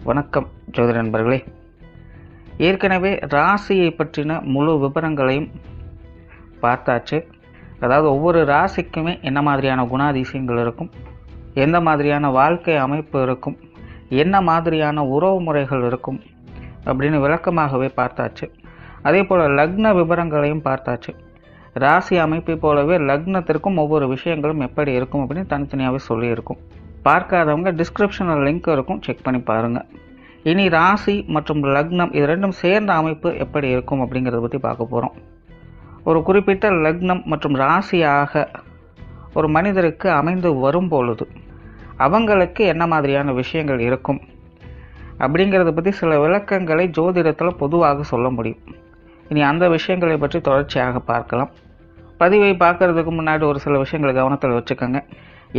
வணக்கம் ஜோதிட நண்பர்களே. ஏற்கனவே ராசியை பற்றின முழு விவரங்களையும் பார்த்தாச்சு. அதாவது ஒவ்வொரு ராசிக்குமே என்ன மாதிரியான குணாதிசயங்கள் இருக்கும், எந்த மாதிரியான வாழ்க்கை அமைப்பு இருக்கும், என்ன மாதிரியான உறவு முறைகள் இருக்கும் அப்படின்னு விளக்கமாகவே பார்த்தாச்சு. அதே போல் லக்ன விவரங்களையும் பார்த்தாச்சு. ராசி அமைப்பை போலவே லக்னத்திற்கும் ஒவ்வொரு விஷயங்களும் எப்படி இருக்கும் அப்படின்னு தனித்தனியாகவே சொல்லியிருக்கும். பார்க்காதவங்க டிஸ்கிரிப்ஷனில் லிங்க் இருக்கும், செக் பண்ணி பாருங்கள். இனி ராசி மற்றும் லக்னம் இது ரெண்டும் சேர்ந்த அமைப்பு எப்படி இருக்கும் அப்படிங்கிறத பற்றி பார்க்க போகிறோம். ஒரு குறிப்பிட்ட லக்னம் மற்றும் ராசியாக ஒரு மனிதருக்கு அமைந்து வரும் பொழுது அவங்களுக்கு என்ன மாதிரியான விஷயங்கள் இருக்கும் அப்படிங்கிறத பற்றி சில விளக்கங்களை ஜோதிடத்தில் பொதுவாக சொல்ல முடியும். இனி அந்த விஷயங்களை பற்றி தொடர்ச்சியாக பார்க்கலாம். பதிவை பார்க்கறதுக்கு முன்னாடி ஒரு சில விஷயங்களை கவனத்தில் வச்சுக்கோங்க.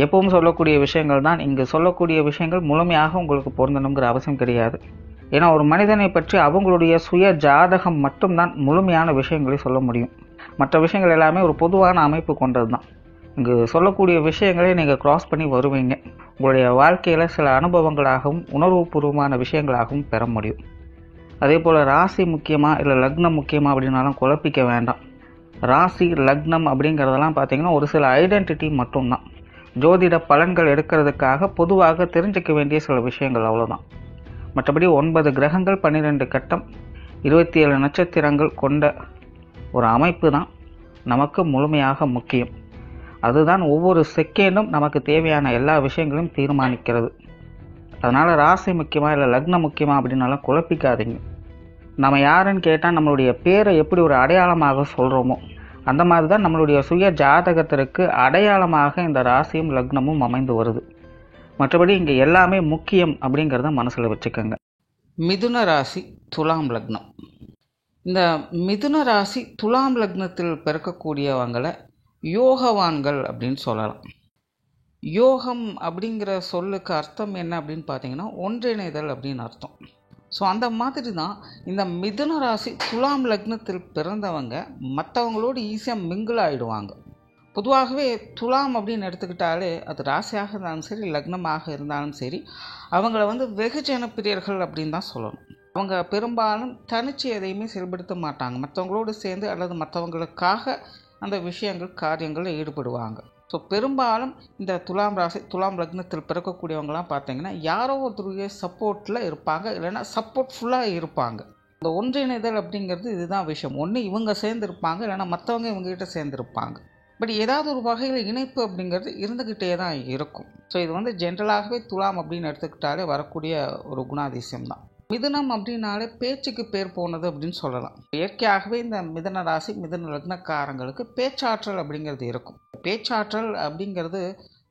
எப்பவும் சொல்லக்கூடிய விஷயங்கள் தான். இங்கு சொல்லக்கூடிய விஷயங்கள் முழுமையாக உங்களுக்கு பொருந்தணுங்கிற அவசியம் கிடையாது. ஏன்னா ஒரு மனிதனை பற்றி அவங்களுடைய சுய ஜாதகம் மட்டும்தான் முழுமையான விஷயங்களை சொல்ல முடியும். மற்ற விஷயங்கள் எல்லாமே ஒரு பொதுவான அமைப்பு கொண்டது தான். இங்கு சொல்லக்கூடிய விஷயங்களை நீங்கள் கிராஸ் பண்ணி வருவீங்க. உங்களுடைய வாழ்க்கையில் சில அனுபவங்களாகவும் உணர்வுபூர்வமான விஷயங்களாகவும் பெற முடியும். அதே போல் ராசி முக்கியமாக இல்லை லக்னம் முக்கியமாக அப்படின்னாலும் குழப்பிக்க வேண்டாம். ராசி லக்னம் அப்படிங்கிறதெல்லாம் பார்த்தீங்கன்னா ஒரு சில ஐடென்டிட்டி மட்டும்தான். ஜோதிட பலன்கள் எடுக்கிறதுக்காக பொதுவாக தெரிஞ்சிக்க வேண்டிய சில விஷயங்கள் அவ்வளோதான். மற்றபடி 9 கிரகங்கள் 12 கட்டம் 27 நட்சத்திரங்கள் கொண்ட ஒரு அமைப்பு தான் நமக்கு முழுமையாக முக்கியம். அதுதான் ஒவ்வொரு செகண்டும் நமக்கு தேவையான எல்லா விஷயங்களையும் தீர்மானிக்கிறது. அதனால் ராசி முக்கியமாக இல்லை லக்னம் முக்கியமாக அப்படின்னாலும் குழப்பிக்காதீங்க. நம்ம யாருன்னு கேட்டால் நம்மளுடைய பேரை எப்படி ஒரு அடையாளமாக சொல்கிறோமோ அந்த மாதிரி தான் நம்மளுடைய சுய ஜாதகத்திற்கு அடையாளமாக இந்த ராசியும் லக்னமும் அமைந்து வருது. மற்றபடி இங்கே எல்லாமே முக்கியம் அப்படிங்கிறத மனசில் வச்சுக்கோங்க. மிதுன ராசி துலாம் லக்னம். இந்த மிதுன ராசி துலாம் லக்னத்தில் பிறக்கக்கூடியவங்களை யோகவான்கள் அப்படின்னு சொல்லலாம். யோகம் அப்படிங்கிற சொல்லுக்கு அர்த்தம் என்ன அப்படின்னு பார்த்தீங்கன்னா ஒன்றிணைதல் அப்படின்னு அர்த்தம். ஸோ அந்த மாதிரி தான் இந்த மிதுன ராசி துலாம் லக்னத்தில் பிறந்தவங்க மற்றவங்களோடு ஈஸியாக மிங்கிள் ஆகிடுவாங்க. பொதுவாகவே துலாம் அப்படின்னு எடுத்துக்கிட்டாலே அது ராசியாக இருந்தாலும் சரி லக்னமாக இருந்தாலும் சரி அவங்கள வெகுஜன பிரியர்கள் அப்படின்னு தான் சொல்லணும். அவங்க பெரும்பாலும் தனிச்சு எதையுமே செயல்படுத்த மாட்டாங்க. மற்றவங்களோடு சேர்ந்து அல்லது மற்றவங்களுக்காக அந்த விஷயங்கள் காரியங்களில் ஈடுபடுவாங்க. ஸோ பெரும்பாலும் இந்த துலாம் ராசி துலாம் லக்னத்தில் பிறக்கக்கூடியவங்களாம் பார்த்தீங்கன்னா யாரோ ஒருத்தருடைய சப்போர்ட்டில் இருப்பாங்க, இல்லைன்னா சப்போர்ட்ஃபுல்லாக இருப்பாங்க. இந்த ஒன்றிணைதல் அப்படிங்கிறது இதுதான் விஷயம். ஒன்று இவங்க சேர்ந்துருப்பாங்க, இல்லைன்னா மற்றவங்க இவங்ககிட்ட சேர்ந்துருப்பாங்க. பட் ஏதாவது ஒரு வகையில் இணைப்பு அப்படிங்கிறது இருந்துக்கிட்டே தான் இருக்கும். ஸோ இது ஜென்ரலாகவே துலாம் அப்படின்னு எடுத்துக்கிட்டாலே வரக்கூடிய ஒரு குணாதிசயம் தான். மிதுனம் அப்படின்னாலே பேச்சுக்கு பேர் போனது அப்படின்னு சொல்லலாம். இயற்கையாகவே இந்த மிதுன ராசி மிதுன லக்னக்காரங்களுக்கு பேச்சாற்றல் அப்படிங்கிறது இருக்கும். பேச்சாற்றல் அப்படிங்கிறது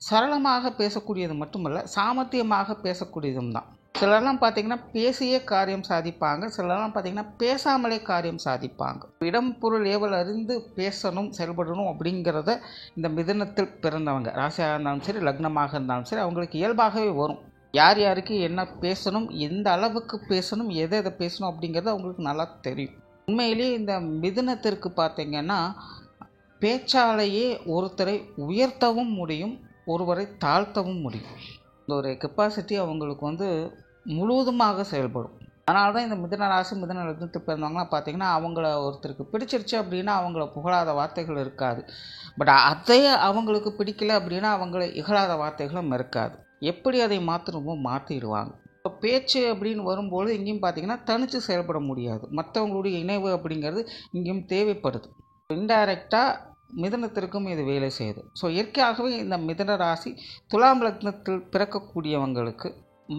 சரளமாக பேசக்கூடியது மட்டுமல்ல, சாமர்த்தியமாக பேசக்கூடியதும் தான். சிலர்லாம் பார்த்திங்கன்னா பேசியே காரியம் சாதிப்பாங்க, சிலர்லாம் பார்த்திங்கன்னா பேசாமலே காரியம் சாதிப்பாங்க. இடம் பொருள் ஏவல் அறிந்து பேசணும் செயல்படணும் அப்படிங்கிறத இந்த மிதுனத்தில் பிறந்தவங்க ராசியாக இருந்தாலும் சரி லக்னமாக இருந்தாலும் சரி அவங்களுக்கு இயல்பாகவே வரும். யார் யாருக்கு என்ன பேசணும், எந்த அளவுக்கு பேசணும், எதை பேசணும் அப்படிங்கிறது அவங்களுக்கு நல்லா தெரியும். உண்மையிலேயே இந்த மிதுனத்திற்கு பார்த்திங்கன்னா பேச்சாலேயே ஒருத்தரை உயர்த்தவும் முடியும், ஒருவரை தாழ்த்தவும் முடியும். இந்த ஒரு கெப்பாசிட்டி அவங்களுக்கு முழுவதுமாக செயல்படும். அதனால தான் இந்த மிதுன ராசி மிதுன லக்னத்துக்கு பிறந்தவங்களாம் பார்த்திங்கன்னா அவங்கள ஒருத்தருக்கு பிடிச்சிருச்சு அப்படின்னா அவங்கள புகழாத வார்த்தைகள் இருக்காது. பட் அதே அவங்களுக்கு பிடிக்கல அப்படின்னா அவங்கள இகழாத வார்த்தைகளும் இருக்காது. எப்படி அதை மாற்றணுமோ மாற்றிடுவாங்க. இப்போ பேச்சு அப்படின்னு வரும்போது இங்கேயும் பார்த்திங்கன்னா தனித்து செயல்பட முடியாது. மற்றவங்களுடைய இணைவு அப்படிங்கிறது இங்கேயும் தேவைப்படுது. இன்டைரக்டாக மிதுனத்திற்கும் இது வேலை செய்யுது. ஸோ இயற்கையாகவே இந்த மிதுன ராசி துலாம் லக்னத்தில் பிறக்கக்கூடியவங்களுக்கு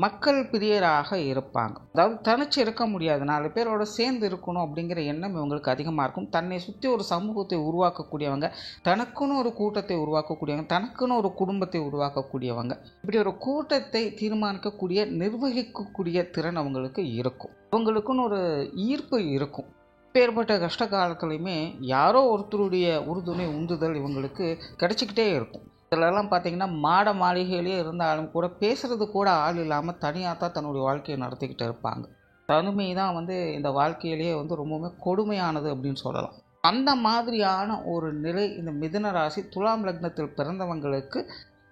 மக்கள் பிரியராக இருப்பாங்க. அதாவது தனிச்சு இருக்க முடியாது, 4 பேரோட சேர்ந்து இருக்கணும் அப்படிங்கிற எண்ணம் இவங்களுக்கு அதிகமாக இருக்கும். தன்னை சுற்றி ஒரு சமூகத்தை உருவாக்கக்கூடியவங்க, தனக்குன்னு ஒரு கூட்டத்தை உருவாக்கக்கூடியவங்க, தனக்குன்னு ஒரு குடும்பத்தை உருவாக்கக்கூடியவங்க, இப்படி ஒரு கூட்டத்தை தீர்மானிக்கக்கூடிய நிர்வகிக்கக்கூடிய திறன் அவங்களுக்கு இருக்கும். அவங்களுக்குன்னு ஒரு ஈர்ப்பு இருக்கும். பேர்பட்ட கஷ்ட காலத்துலையுமே யாரோ ஒருத்தருடைய உறுதுணை உந்துதல் இவங்களுக்கு கிடச்சிக்கிட்டே இருக்கும். சிலர்லாம் பார்த்திங்கன்னா மாட மாளிகையிலே இருந்தாலும் கூட பேசுகிறது கூட ஆள் இல்லாமல் தனியாக தான் தன்னுடைய வாழ்க்கையை நடத்திக்கிட்டு இருப்பாங்க. தனிமை தான் இந்த வாழ்க்கையிலேயே ரொம்பவுமே கொடுமையானது அப்படின்னு சொல்லலாம். அந்த மாதிரியான ஒரு நிலை இந்த மிதுன ராசி துலாம் லக்னத்தில் பிறந்தவங்களுக்கு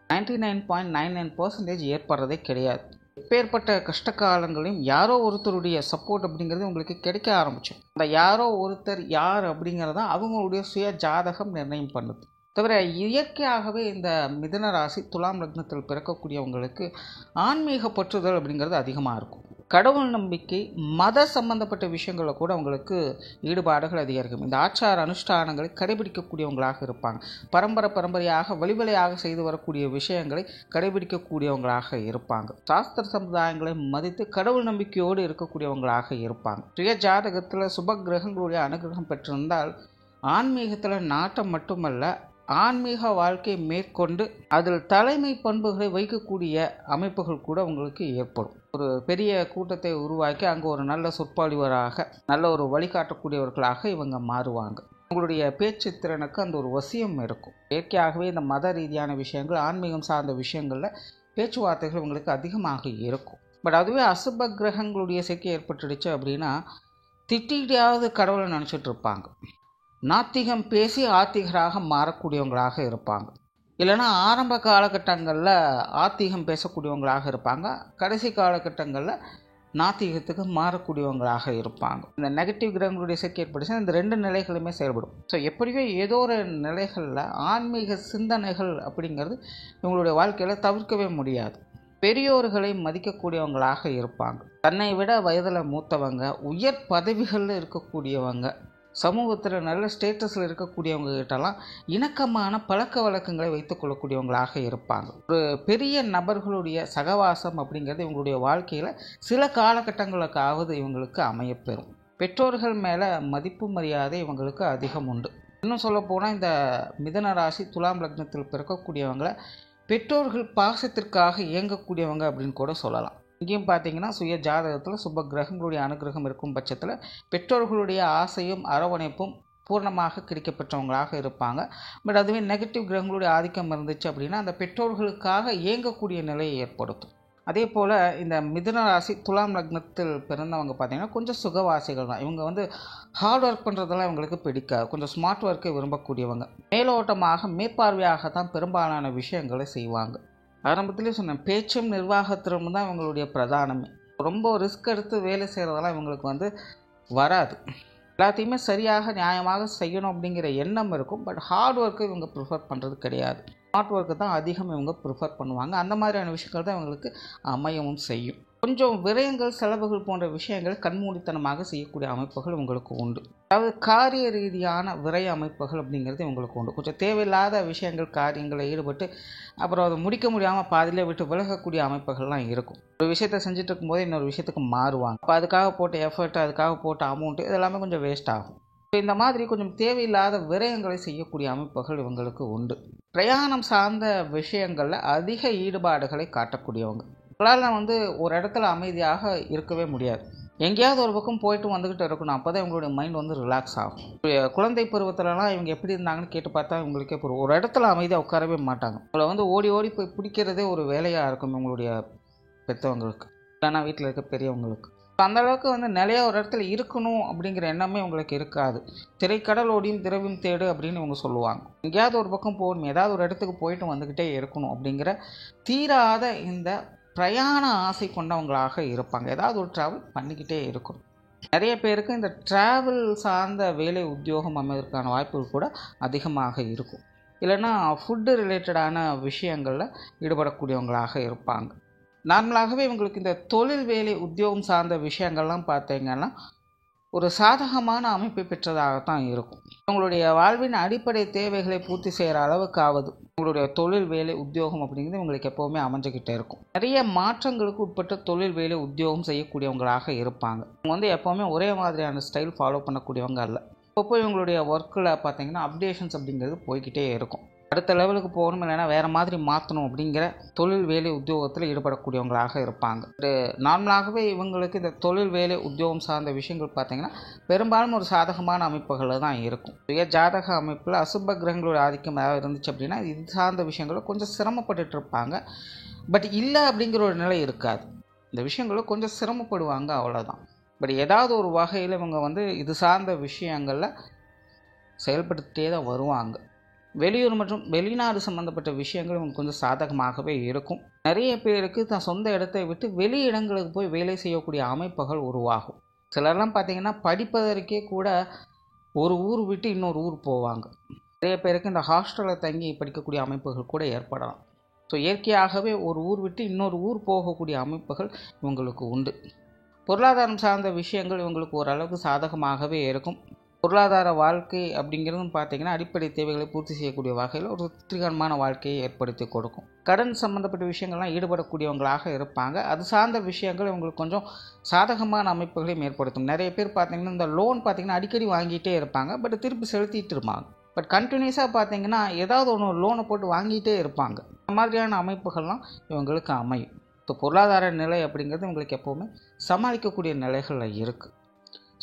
99.99% ஏற்படுறதே கிடையாது. எப்பேற்பட்ட கஷ்ட காலங்களையும் யாரோ ஒருத்தருடைய சப்போர்ட் அப்படிங்கிறது உங்களுக்கு கிடைக்க ஆரம்பிச்சோம். அந்த யாரோ ஒருத்தர் யார் அப்படிங்கிறதான் அவங்களுடைய சுய ஜாதகம் நிர்ணயம் பண்ணுது. தவிர இயற்கையாகவே இந்த மிதுன ராசி துலாம் லக்னத்தில் பிறக்கக்கூடியவங்களுக்கு ஆன்மீக பற்றுதல் அப்படிங்கிறது அதிகமாக இருக்கும். கடவுள் நம்பிக்கை, மத சம்பந்தப்பட்ட விஷயங்களில் கூட அவங்களுக்கு ஈடுபாடுகள் அதிகரிக்கும். இந்த ஆச்சார அனுஷ்டானங்களை கடைபிடிக்கக்கூடியவங்களாக இருப்பாங்க. பரம்பரையாக வழிவழியாக செய்து வரக்கூடிய விஷயங்களை கடைபிடிக்கக்கூடியவங்களாக இருப்பாங்க. சாஸ்திர சமுதாயங்களை மதித்து கடவுள் நம்பிக்கையோடு இருக்கக்கூடியவங்களாக இருப்பாங்க. சுய ஜாதகத்தில் சுப கிரகங்களுடைய அனுகிரகம் பெற்றிருந்தால் ஆன்மீகத்தில் நாட்டம் மட்டுமல்ல, ஆன்மீக வாழ்க்கை மேற்கொண்டு அதில் தலைமை பண்புகளை வைக்கக்கூடிய அமைப்புகள் கூட உங்களுக்கு ஏற்படும். ஒரு பெரிய கூட்டத்தை உருவாக்கி அங்கே ஒரு நல்ல சொற்பொழிவராக, நல்ல ஒரு வழிகாட்டக்கூடியவர்களாக இவங்க மாறுவாங்க. உங்களுடைய பேச்சு திறனுக்கு அந்த ஒரு வசியம் இருக்கும். இயற்கையாகவே இந்த மத ரீதியான விஷயங்கள், ஆன்மீகம் சார்ந்த விஷயங்களில் பேச்சுவார்த்தைகள் உங்களுக்கு அதிகமாக இருக்கும். பட் அதுவே அசுப கிரகங்களுடைய சேர்க்கை ஏற்பட்டுடுச்சு அப்படின்னா திட்டிகிட்டையாவது கடவுளை நினச்சிட்டு இருப்பாங்க. நாத்திகம் பேசி ஆத்திகராக மாறக்கூடியவங்களாக இருப்பாங்க. இல்லைனா ஆரம்ப காலகட்டங்களில் ஆத்திகம் பேசக்கூடியவங்களாக இருப்பாங்க. கடைசி காலகட்டங்களில் நாத்திகத்துக்கு மாறக்கூடியவங்களாக இருப்பாங்க. இந்த நெகட்டிவ் கிரகங்களுடைய சேர்க்கை ஏற்படுச்சு இந்த ரெண்டு நிலைகளுமே செயல்படும். ஸோ எப்படியோ ஏதோ ஒரு நிலைகளில் ஆன்மீக சிந்தனைகள் அப்படிங்கிறது இவங்களுடைய வாழ்க்கையில் தவிர்க்கவே முடியாது. பெரியோர்களை மதிக்கக்கூடியவங்களாக இருப்பாங்க. தன்னை விட வயதில் மூத்தவங்க, உயர் பதவிகளில் இருக்கக்கூடியவங்க, சமூகத்தில் நல்ல ஸ்டேட்டஸில் இருக்கக்கூடியவங்க கிட்டலாம் இணக்கமான பழக்க வழக்கங்களை வைத்துக் கொள்ளக்கூடியவங்களாக இருப்பாங்க. ஒரு பெரிய நபர்களுடைய சகவாசம் அப்படிங்கிறது இவங்களுடைய வாழ்க்கையில் சில காலகட்டங்களுக்காவது இவங்களுக்கு அமையப்பெறும். பெற்றோர்கள் மேலே மதிப்பு மரியாதை இவங்களுக்கு அதிகம் உண்டு. இன்னும் சொல்ல போனால் இந்த மிதுன ராசி துலாம் லக்னத்தில் பிறக்கக்கூடியவங்களை பெற்றோர்கள் பாசத்திற்காக இயங்கக்கூடியவங்க அப்படின்னு கூட சொல்லலாம். இங்கேயும் பார்த்தீங்கன்னா சுய ஜாதகத்தில் சுப கிரகங்களுடைய அனுகிரகம் இருக்கும் பட்சத்தில் பெற்றோர்களுடைய ஆசையும் அரவணைப்பும் பூர்ணமாக கிடைக்கப்பெற்றவங்களாக இருப்பாங்க. பட் அதுவே நெகட்டிவ் கிரகங்களுடைய ஆதிக்கம் இருந்துச்சு அப்படின்னா அந்த பெற்றோர்களுக்காக இயங்கக்கூடிய நிலையை ஏற்படுத்தும். அதே போல் இந்த மிதுன ராசி துலாம் லக்னத்தில் பிறந்தவங்க பார்த்திங்கன்னா கொஞ்சம் சுகவாசிகள் தான். இவங்க ஹார்ட் ஒர்க் பண்ணுறதெல்லாம் இவங்களுக்கு பிடிக்காது. கொஞ்சம் ஸ்மார்ட் ஒர்க்கை விரும்பக்கூடியவங்க. மேலோட்டமாக மேற்பார்வையாக தான் பெரும்பாலான விஷயங்களை செய்வாங்க. ஆரம்பத்திலே சொன்னேன், பேச்சும் நிர்வாகத்திலும் தான் இவங்களுடைய பிரதானமே. ரொம்ப ரிஸ்க் எடுத்து வேலை செய்கிறதெல்லாம் இவங்களுக்கு வராது. எல்லாத்தையுமே சரியாக நியாயமாக செய்யணும் அப்படிங்கிற எண்ணம் இருக்கும். பட் ஹார்ட் ஒர்க்கு இவங்க ப்ரிஃபர் பண்ணுறது கிடையாது. ஸ்மார்ட் ஒர்க்கு தான் அதிகம் இவங்க ப்ரிஃபர் பண்ணுவாங்க. அந்த மாதிரியான விஷயங்கள் தான் இவங்களுக்கு அமையவும் செய்யும். கொஞ்சம் விரயங்கள், செலவுகள் போன்ற விஷயங்கள் கண்மூடித்தனமாக செய்யக்கூடிய அமைப்புகள் உங்களுக்கு உண்டு. அதாவது காரிய ரீதியான விரய அமைப்புகள் அப்படிங்கிறது உங்களுக்கு உண்டு. கொஞ்சம் தேவையில்லாத விஷயங்கள், காரியங்களில் ஈடுபட்டு அப்புறம் அதை முடிக்க முடியாமல் பாதியிலே விட்டு விலகக்கூடிய அமைப்புகள்லாம் இருக்கும். ஒரு விஷயத்தை செஞ்சுட்டு இருக்கும்போது இன்னொரு விஷயத்துக்கு மாறுவாங்க. அப்போ அதுக்காக போட்ட எஃபர்ட், அதுக்காக போட்ட அமௌண்ட்டு இதெல்லாமே கொஞ்சம் வேஸ்ட் ஆகும். இந்த மாதிரி கொஞ்சம் தேவையில்லாத விரயங்களை செய்யக்கூடிய அமைப்புகள் இவங்களுக்கு உண்டு. பிரயாணம் சார்ந்த விஷயங்களில் அதிக ஈடுபாடுகளை காட்டக்கூடியவங்க. உங்களால் ஒரு இடத்துல அமைதியாக இருக்கவே முடியாது. எங்கேயாவது ஒரு பக்கம் போயிட்டு வந்துக்கிட்டு இருக்கணும். அப்போ தான் இவங்களுடைய மைண்ட் ரிலாக்ஸ் ஆகும். குழந்தை பருவத்திலலாம் இவங்க எப்படி இருந்தாங்கன்னு கேட்டு பார்த்தா இவங்களுக்கே ஒரு இடத்துல அமைதியாக உட்காரவே மாட்டாங்க. உங்களை ஓடி ஓடி போய் பிடிக்கிறதே ஒரு வேலையாக இருக்கும் இவங்களுடைய பெற்றவங்களுக்கு, இல்லைன்னா வீட்டில் இருக்க பெரியவங்களுக்கு. அந்தளவுக்கு நிலையாக ஒரு இடத்துல இருக்கணும் அப்படிங்கிற எண்ணமே உங்களுக்கு இருக்காது. திரைக்கடல் ஓடியும் திரவியம் தேடு அப்படின்னு இவங்க சொல்லுவாங்க. எங்கேயாவது ஒரு பக்கம் போகணும், ஏதாவது ஒரு இடத்துக்கு போயிட்டு வந்துக்கிட்டே இருக்கணும் அப்படிங்கிற தீராத இந்த பிரயாண ஆசை கொண்டவங்களாக இருப்பாங்க. ஏதாவது ஒரு ட்ராவல் பண்ணிக்கிட்டே இருக்கணும். நிறைய பேருக்கு இந்த ட்ராவல் சார்ந்த வேலை உத்தியோகம் அமைவதற்கான வாய்ப்புகள் கூட அதிகமாக இருக்கும். இல்லைன்னா ஃபுட்டு ரிலேட்டடான விஷயங்களில் ஈடுபடக்கூடியவங்களாக இருப்பாங்க. நார்மலாகவே இவங்களுக்கு இந்த தொழில் வேலை உத்தியோகம் சார்ந்த விஷயங்கள்லாம் பார்த்தீங்கன்னா ஒரு சாதகமான அமைப்பை பெற்றதாகத்தான் இருக்கும். உங்களுடைய வாழ்வின் அடிப்படை தேவைகளை பூர்த்தி செய்கிற அளவுக்காவது உங்களுடைய தொழில் வேலை உத்தியோகம் அப்படிங்கிறது உங்களுக்கு எப்போவுமே அமைஞ்சிக்கிட்டே இருக்கும். நிறைய மாற்றங்களுக்கு உட்பட்ட தொழில் வேலை உத்தியோகம் செய்யக்கூடியவங்களாக இருப்பாங்க. இவங்க எப்போவுமே ஒரே மாதிரியான ஸ்டைல் ஃபாலோ பண்ணக்கூடியவங்க அல்ல. இப்போ இவங்களுடைய ஒர்க்கில் பார்த்தீங்கன்னா அப்டேஷன்ஸ் அப்படிங்கிறது போய்கிட்டே இருக்கும். அடுத்த லெவலுக்கு போகணும், இல்லைன்னா வேறு மாதிரி மாற்றணும் அப்படிங்கிற தொழில் வேலை உத்தியோகத்தில் ஈடுபடக்கூடியவங்களாக இருப்பாங்க. நார்மலாகவே இவங்களுக்கு இந்த தொழில் வேலை உத்தியோகம் சார்ந்த விஷயங்கள் பார்த்திங்கன்னா பெரும்பாலும் ஒரு சாதகமான அமைப்புகளில் தான் இருக்கும். சுய ஜாதக அமைப்பில் அசுப கிரகங்களோட ஆதிக்கம் ஏதாவது இருந்துச்சு அப்படின்னா இது சார்ந்த விஷயங்களும் கொஞ்சம் சிரமப்பட்டுட்டு இருப்பாங்க. பட் இல்லை அப்படிங்கிற ஒரு நிலை இருக்காது. இந்த விஷயங்களும் கொஞ்சம் சிரமப்படுவாங்க, அவ்வளோதான். பட் ஏதாவது ஒரு வகையில் இவங்க இது சார்ந்த விஷயங்களில் செயல்படுத்திட்டே தான் வருவாங்க. வெளியூர் மற்றும் வெளிநாடு சம்மந்தப்பட்ட விஷயங்கள் உங்களுக்கு கொஞ்சம் சாதகமாகவே இருக்கும். நிறைய பேருக்கு தான் சொந்த இடத்தை விட்டு வெளி இடங்களுக்கு போய் வேலை செய்யக்கூடிய அமைப்புகள் உருவாகும். சிலர்லாம் பார்த்திங்கன்னா படிப்பதற்கே கூட ஒரு ஊர் விட்டு இன்னொரு ஊர் போவாங்க. நிறைய பேருக்கு இந்த ஹாஸ்டலில் தங்கி படிக்கக்கூடிய அமைப்புகள் கூட ஏற்படலாம். ஸோ இயற்கையாகவே ஒரு ஊர் விட்டு இன்னொரு ஊர் போகக்கூடிய அமைப்புகள் இவங்களுக்கு உண்டு. பொருளாதாரம் சார்ந்த விஷயங்கள் இவங்களுக்கு ஓரளவுக்கு சாதகமாகவே இருக்கும். பொருளாதார வாழ்க்கை அப்படிங்கிறதும் பார்த்திங்கன்னா அடிப்படை தேவைகளை பூர்த்தி செய்யக்கூடிய வகையில் ஒரு திருப்திகரமான வாழ்க்கையை ஏற்படுத்தி கொடுக்கும். கடன் சம்மந்தப்பட்ட விஷயங்கள்லாம் ஈடுபடக்கூடியவங்களாக இருப்பாங்க. அது சார்ந்த விஷயங்கள் இவங்களுக்கு கொஞ்சம் சாதகமான அமைப்புகளையும் ஏற்படுத்தும். நிறைய பேர் பார்த்திங்கன்னா இந்த லோன் பார்த்திங்கன்னா அடிக்கடி வாங்கிட்டே இருப்பாங்க, பட் திருப்பி செலுத்திட்டு இருப்பாங்க. பட் கண்டினியூஸாக பார்த்திங்கன்னா ஏதாவது ஒன்று லோனை போட்டு வாங்கிட்டே இருப்பாங்க. இந்த மாதிரியான அமைப்புகள்லாம் இவங்களுக்கு அமையும். ஸோ பொருளாதார நிலை அப்படிங்கிறது இவங்களுக்கு எப்போவுமே சமாளிக்கக்கூடிய நிலைகளில் இருக்குது.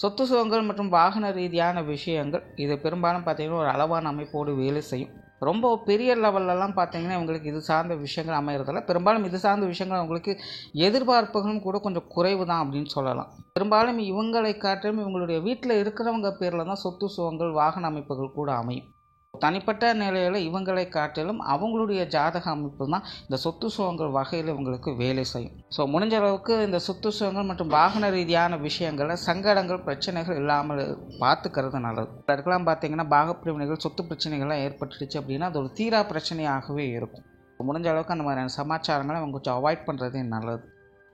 சொத்து சுகங்கள் மற்றும் வாகன ரீதியான விஷயங்கள் இது பெரும்பாலும் பார்த்திங்கன்னா ஒரு அளவான அமைப்போடு வேலை செய்யும். ரொம்ப பெரிய லெவல்லலாம் பார்த்திங்கன்னா இவங்களுக்கு இது சார்ந்த விஷயங்கள் அமைகிறதில்ல. பெரும்பாலும் இது சார்ந்த விஷயங்கள் அவங்களுக்கு எதிர்பார்ப்புகளும் கூட கொஞ்சம் குறைவு தான் அப்படின்னு சொல்லலாம். பெரும்பாலும் இவங்களை காட்டிலும் இவங்களுடைய வீட்டில் இருக்கிறவங்க பேரில் தான் சொத்து சுகங்கள் வாகன அமைப்புகள் கூட அமையும். தனிப்பட்ட நிலையில் இவங்களை காட்டிலும் அவங்களுடைய ஜாதக அமைப்பு தான் இந்த சொத்து சுகங்கள் வகையில் இவங்களுக்கு வேலை செய்யும். ஸோ முடிஞ்ச அளவுக்கு இந்த சொத்து சுகங்கள் மற்றும் வாகன ரீதியான விஷயங்களை சங்கடங்கள் பிரச்சனைகள் இல்லாமல் பார்த்துக்கிறது நல்லது. அதுக்கெல்லாம் பார்த்திங்கன்னா பாகப்பிரிவினைகள் சொத்து பிரச்சனைகள்லாம் ஏற்பட்டுடுச்சு அப்படின்னா அது ஒரு தீரா பிரச்சனையாகவே இருக்கும். முடிஞ்ச அளவுக்கு அந்த மாதிரியான சமாச்சாரங்களை அவங்க கொஞ்சம் அவாய்ட் பண்ணுறதே நல்லது.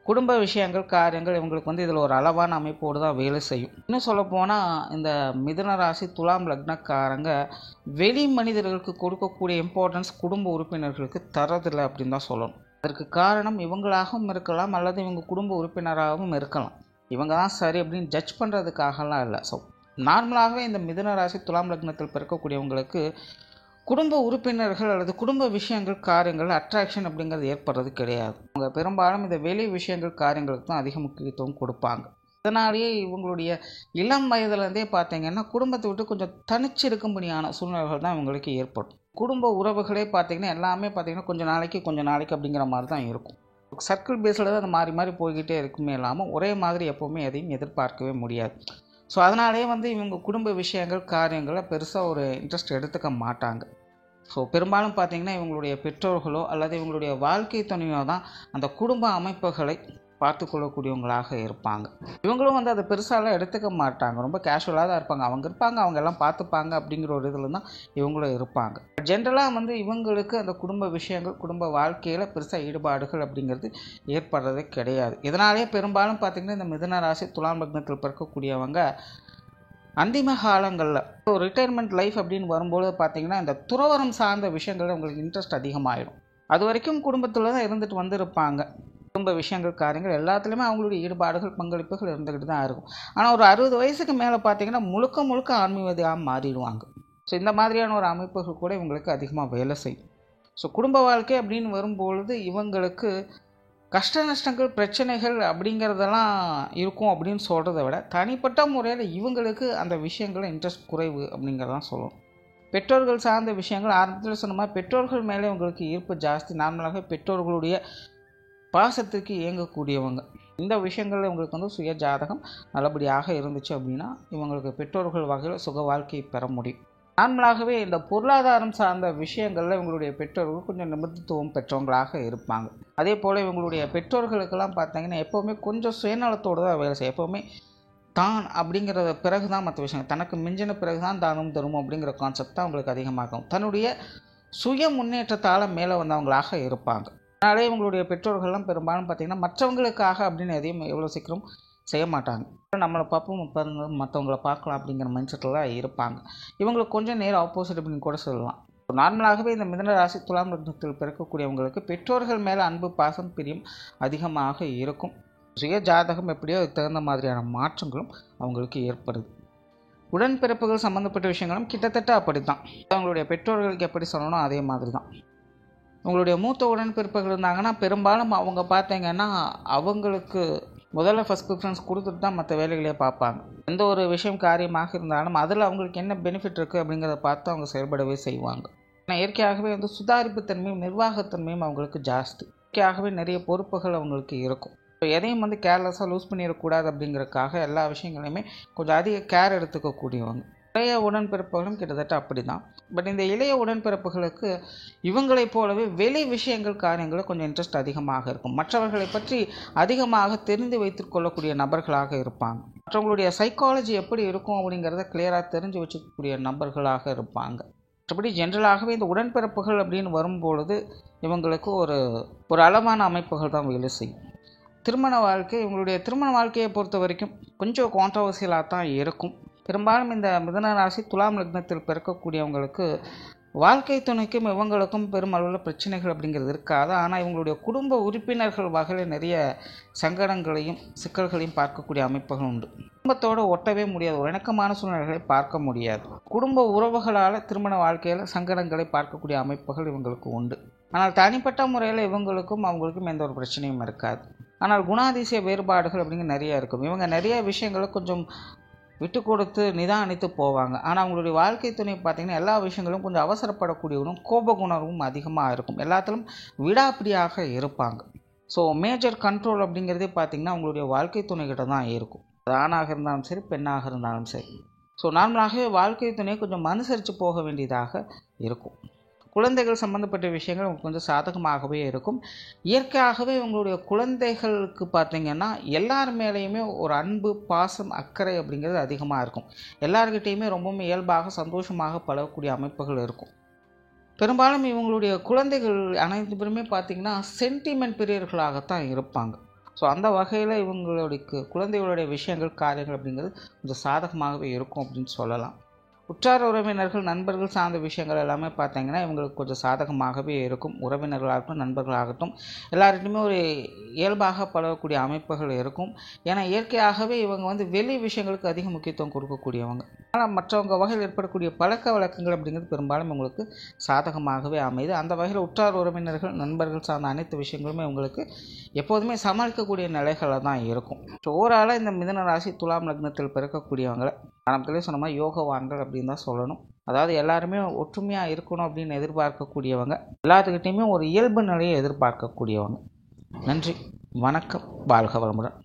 குடும்ப விஷயங்கள் காரியங்கள் இவங்களுக்கு இதில் ஒரு அளவான அமைப்போடு தான் வேலை செய்யும். இன்னும் சொல்லப்போனால் இந்த மிதுன ராசி துலாம் லக்னக்காரங்க வெளி மனிதர்களுக்கு கொடுக்கக்கூடிய இம்பார்ட்டன்ஸ் குடும்ப உறுப்பினர்களுக்கு தரதில்லை அப்படின்னு தான் சொல்லணும். அதற்கு காரணம் இவங்களாகவும் இருக்கலாம், அல்லது இவங்க குடும்ப உறுப்பினராகவும் இருக்கலாம். இவங்க தான் சரி அப்படின்னு ஜட்ஜ் பண்ணுறதுக்காகலாம் இல்லை. ஸோ நார்மலாகவே இந்த மிதுன ராசி துலாம் லக்னத்தில் பிறக்கக்கூடியவங்களுக்கு குடும்ப உறுப்பினர்கள் அல்லது குடும்ப விஷயங்கள் காரியங்கள் அட்ராக்ஷன் அப்படிங்கிறது ஏற்படுறது கிடையாது. அவங்க பெரும்பாலும் இந்த வெளி விஷயங்கள் காரியங்களுக்கு தான் அதிக முக்கியத்துவம் கொடுப்பாங்க. இதனாலேயே இவங்களுடைய இளம் வயதுலேருந்தே பார்த்திங்கன்னா குடும்பத்தை விட்டு கொஞ்சம் தனிச்சிருக்கும்படியான சூழ்நிலைகள் தான் இவங்களுக்கு ஏற்படும். குடும்ப உறவுகளே பார்த்திங்கன்னா எல்லாமே பார்த்திங்கன்னா கொஞ்சம் நாளைக்கு அப்படிங்கிற மாதிரி தான் இருக்கும். சர்க்கிள் பேஸில் தான் அது மாறி மாறி போய்கிட்டே இருக்குமே இல்லாமல் ஒரே மாதிரி எப்போவுமே எதையும் எதிர்பார்க்கவே முடியாது. ஸோ அதனாலே இவங்க குடும்ப விஷயங்கள் காரியங்களை பெருசாக ஒரு இன்ட்ரெஸ்ட் எடுத்துக்க மாட்டாங்க. ஸோ பெரும்பாலும் பார்த்திங்கன்னா இவங்களுடைய பெற்றோர்களோ அல்லது இவங்களுடைய வாழ்க்கை துணையோ தான் அந்த குடும்ப அமைப்புகளை பார்த்து கொள்ளக்கூடியவங்களாக இருப்பாங்க. இவங்களும் அதை பெருசாலாம் எடுத்துக்க மாட்டாங்க, ரொம்ப கேஷுவலாக தான் இருப்பாங்க. அவங்க எல்லாம் பார்த்துப்பாங்க அப்படிங்கிற ஒரு இதில் தான் இவங்களும் இருப்பாங்க. ஜென்ரலாக இவங்களுக்கு அந்த குடும்ப விஷயங்கள் குடும்ப வாழ்க்கையில் பெருசாக ஈடுபாடுகள் அப்படிங்கிறது ஏற்படுறதே கிடையாது. இதனாலேயே பெரும்பாலும் பார்த்திங்கன்னா இந்த மிதுன ராசி துலாம் லக்னத்தில் பிறக்கக்கூடியவங்க அந்திம காலங்களில் ஒரு ரிட்டையர்மெண்ட் லைஃப் அப்படின்னு வரும்போது பார்த்திங்கன்னா இந்த துறவரம் சார்ந்த விஷயங்கள் உங்களுக்கு இன்ட்ரெஸ்ட் அதிகமாகிடும். அது வரைக்கும் குடும்பத்தில் தான் இருந்துட்டு வந்திருப்பாங்க. குடும்ப விஷயங்கள் காரியங்கள் எல்லாத்துலேயுமே அவங்களுடைய ஈடுபாடுகள் பங்களிப்புகள் இருந்துக்கிட்டு தான் இருக்கும். ஆனால் ஒரு 60 வயசுக்கு மேலே பார்த்திங்கன்னா முழுக்க ஆன்மீகமாக மாறிடுவாங்க. ஸோ இந்த மாதிரியான ஒரு அமைப்புகள் கூட இவங்களுக்கு அதிகமாக வேலை செய்யும். ஸோ குடும்ப வாழ்க்கை அப்படின்னு வரும்பொழுது இவங்களுக்கு கஷ்ட நஷ்டங்கள் பிரச்சனைகள் அப்படிங்கிறதெல்லாம் இருக்கும் அப்படின்னு சொல்கிறத விட தனிப்பட்ட முறையில் இவங்களுக்கு அந்த விஷயங்களில் இன்ட்ரெஸ்ட் குறைவு அப்படிங்கிறதான் சொல்லணும். பெற்றோர்கள் சார்ந்த விஷயங்கள் ஆரம்பத்தில் சொன்ன மாதிரி பெற்றோர்கள் மேலே இவங்களுக்கு ஈர்ப்பு ஜாஸ்தி. நார்மலாக பெற்றோர்களுடைய பாசத்துக்கு இயங்கக்கூடியவங்க. இந்த விஷயங்களில் இவங்களுக்கு சுய ஜாதகம் நல்லபடியாக இருந்துச்சு அப்படின்னா இவங்களுக்கு பெற்றோர்கள் வகையில் சுக வாழ்க்கையை பெற முடியும். நார்மலாகவே இந்த பொருளாதாரம் சார்ந்த விஷயங்களில் இவங்களுடைய பெற்றோர்கள் கொஞ்சம் நிபுணத்துவம் பெற்றவங்களாக இருப்பாங்க. அதே போல் இவங்களுடைய பெற்றோர்களுக்கெல்லாம் பார்த்திங்கன்னா எப்போவுமே கொஞ்சம் சுயநலத்தோடு தான் வேலை செய்யும். எப்போவுமே தான் அப்படிங்கிறத பிறகு தான் மற்ற விஷயங்கள், தனக்கு மிஞ்சின பிறகு தான் தானும் தரும் அப்படிங்கிற கான்செப்ட் தான் அவங்களுக்கு அதிகமாகும். தன்னுடைய சுய முன்னேற்றத்தால் மேலே வந்தவங்களாக இருப்பாங்க. அதனாலே இவங்களுடைய பெற்றோர்கள்லாம் பெரும்பாலும் பார்த்திங்கன்னா மற்றவங்களுக்காக அப்படின்னு எதையும் எவ்வளோ சீக்கிரம் செய்ய மாட்டாங்க. நம்மளை பார்ப்போம் மற்றவங்களை பார்க்கலாம் அப்படிங்கிற மைண்ட் செட்டில் தான் இருப்பாங்க. இவங்களுக்கு கொஞ்சம் நேரம் ஆப்போசிட் அப்படின்னு கூட சொல்லலாம். நார்மலாகவே இந்த மிதுன ராசி துலாம் லக்னத்தில் பிறக்கக்கூடியவங்களுக்கு பெற்றோர்கள் மேலே அன்பு பாசம் பிரியம் அதிகமாக இருக்கும். சுய ஜாதகம் எப்படியோ அதுக்கு தகுந்த மாதிரியான மாற்றங்களும் அவங்களுக்கு ஏற்படுது. உடன்பிறப்புகள் சம்மந்தப்பட்ட விஷயங்களும் கிட்டத்தட்ட அப்படி தான். அவங்களுடைய பெற்றோர்களுக்கு எப்படி சொல்லணும் அதே மாதிரி தான். உங்களுடைய மூத்த உடன்பிறப்புகள் இருந்தாங்கன்னா பெரும்பாலும் அவங்க பார்த்திங்கன்னா அவங்களுக்கு முதல்ல ஃபஸ்ட் ப்ரிஃபரன்ஸ் கொடுத்துட்டு தான் மற்ற வேலைகளே பார்ப்பாங்க. எந்த ஒரு விஷயம் காரியமாக இருந்தாலும் அதில் அவங்களுக்கு என்ன பெனிஃபிட் இருக்குது அப்படிங்கிறத பார்த்து அவங்க செயல்படவே செய்வாங்க. ஏன்னா இயற்கையாகவே சுதாரிப்புத்தன்மையும் நிர்வாகத்தன்மையும் அவங்களுக்கு ஜாஸ்தி. இயற்கையாகவே நிறைய பொறுப்புகள் அவங்களுக்கு இருக்கும். இப்போ எதையும் கேர்லெஸ்ஸாக லூஸ் பண்ணிடக்கூடாது அப்படிங்கிறதுக்காக எல்லா விஷயங்களையுமே கொஞ்சம் அதிக கேர் எடுத்துக்கக்கூடியவங்க. இளைய உடன்பிறப்புகளும் கிட்டத்தட்ட அப்படி தான். பட் இந்த இளைய உடன்பிறப்புகளுக்கு இவங்களைப் போலவே வெளி விஷயங்கள் காரியங்களில் கொஞ்சம் இன்ட்ரெஸ்ட் அதிகமாக இருக்கும். மற்றவர்களை பற்றி அதிகமாக தெரிந்து வைத்துக் கொள்ளக்கூடிய நபர்களாக இருப்பாங்க. மற்றவங்களுடைய சைக்காலஜி எப்படி இருக்கும் அப்படிங்கிறத கிளியராக தெரிஞ்சு வச்சுக்கக்கூடிய நபர்களாக இருப்பாங்க. மற்றபடி ஜென்ரலாகவே இந்த உடன்பிறப்புகள் அப்படின்னு வரும்பொழுது இவங்களுக்கு ஒரு அளவான அமைப்புகள் தான் வேலை செய்யும். திருமண வாழ்க்கை, இவங்களுடைய திருமண வாழ்க்கையை பொறுத்த வரைக்கும் கொஞ்சம் கான்ட்ரவர்சியலாக தான் இருக்கும். பெரும்பாலும் இந்த மிதுன ராசி துலாம் லக்னத்தில் பிறக்கக்கூடியவங்களுக்கு வாழ்க்கை துணைக்கும் இவங்களுக்கும் பெருமளவில் பிரச்சனைகள் அப்படிங்கிறது இருக்காது. ஆனால் இவங்களுடைய குடும்ப உறுப்பினர்கள் வகையில் நிறைய சங்கடங்களையும் சிக்கல்களையும் பார்க்கக்கூடிய அமைப்புகள் உண்டு. குடும்பத்தோடு ஒட்டவே முடியாது, ஒரு இணக்கமான சூழ்நிலைகளை பார்க்க முடியாது. குடும்ப உறவுகளால் திருமண வாழ்க்கையில் சங்கடங்களை பார்க்கக்கூடிய அமைப்புகள் இவங்களுக்கு உண்டு. ஆனால் தனிப்பட்ட முறையில் இவங்களுக்கும் அவங்களுக்கும் எந்த ஒரு பிரச்சனையும் இருக்காது. ஆனால் குணாதிசய வேறுபாடுகள் அப்படிங்கிற நிறைய இருக்கும். இவங்க நிறைய விஷயங்களை கொஞ்சம் விட்டு கொடுத்து நிதானித்து போவாங்க. ஆனால் அவங்களுடைய வாழ்க்கை துணை பார்த்திங்கன்னா எல்லா விஷயங்களும் கொஞ்சம் அவசரப்படக்கூடியவரும் கோப குணர்வும் அதிகமாக இருக்கும். எல்லாத்திலும் விடாப்பிடியாக இருப்பாங்க. ஸோ மேஜர் கண்ட்ரோல் அப்படிங்கிறதே பார்த்திங்கன்னா அவங்களுடைய வாழ்க்கை துணைக்கிட்ட தான் இருக்கும். அது ஆணாக இருந்தாலும் சரி, பெண்ணாக இருந்தாலும் சரி. ஸோ நார்மலாகவே வாழ்க்கை துணையை கொஞ்சம் அனுசரித்து போக வேண்டியதாக இருக்கும். குழந்தைகள் சம்மந்தப்பட்ட விஷயங்கள் உங்களுக்கு கொஞ்சம் சாதகமாகவே இருக்கும். இயற்கையாகவே உங்களுடைய குழந்தைகளுக்கு பார்த்திங்கன்னா எல்லார் மேலேயுமே ஒரு அன்பு, பாசம், அக்கறை அப்படிங்கிறது அதிகமாக இருக்கும். எல்லார்கிட்டையுமே ரொம்பவும் இயல்பாக சந்தோஷமாக பழகக்கூடிய அமைப்புகள் இருக்கும். பெரும்பாலும் இவங்களுடைய குழந்தைகள் அனைத்து பேருமே பார்த்திங்கன்னா சென்டிமெண்ட் பிரியர்களாகத்தான் இருப்பாங்க. ஸோ அந்த வகையில் இவங்களுடைய குழந்தைகளுடைய விஷயங்கள் காரியங்கள் அப்படிங்கிறது கொஞ்சம் சாதகமாகவே இருக்கும் அப்படின்னு சொல்லலாம். உற்றார் உறவினர்கள் நண்பர்கள் சார்ந்த விஷயங்கள் எல்லாமே பார்த்திங்கன்னா இவங்களுக்கு கொஞ்சம் சாதகமாகவே இருக்கும். உறவினர்களாகட்டும் நண்பர்களாகட்டும் எல்லார்கிட்டையுமே ஒரு இயல்பாக பழகக்கூடிய அமைப்புகள் இருக்கும். ஏன்னா இயற்கையாகவே இவங்க வெளி விஷயங்களுக்கு அதிக முக்கியத்துவம் கொடுக்கக்கூடியவங்க. ஆனால் மற்றவங்க வகையில் ஏற்படக்கூடிய பழக்க வழக்கங்கள் அப்படிங்கிறது பெரும்பாலும் உங்களுக்கு சாதகமாகவே அமையுது. அந்த வகையில் உற்றார் உறவினர்கள் நண்பர்கள் சார்ந்த அனைத்து விஷயங்களுமே உங்களுக்கு எப்போதுமே சமாளிக்கக்கூடிய நிலைகளில் தான் இருக்கும். ஸோ ஓவராலாக இந்த மிதுன ராசி துலாம் லக்னத்தில் பிறக்கக்கூடியவங்களை ஆரம்பத்திலே சொன்ன மாதிரி யோகவான்கள் அப்படின்னு தான் சொல்லணும். அதாவது எல்லாருமே ஒற்றுமையாக இருக்கணும் அப்படின்னு எதிர்பார்க்கக்கூடியவங்க, எல்லாத்துக்கிட்டையுமே ஒரு இயல்பு நிலையை எதிர்பார்க்கக்கூடியவங்க. நன்றி, வணக்கம், வாழ்க வளமுடன்.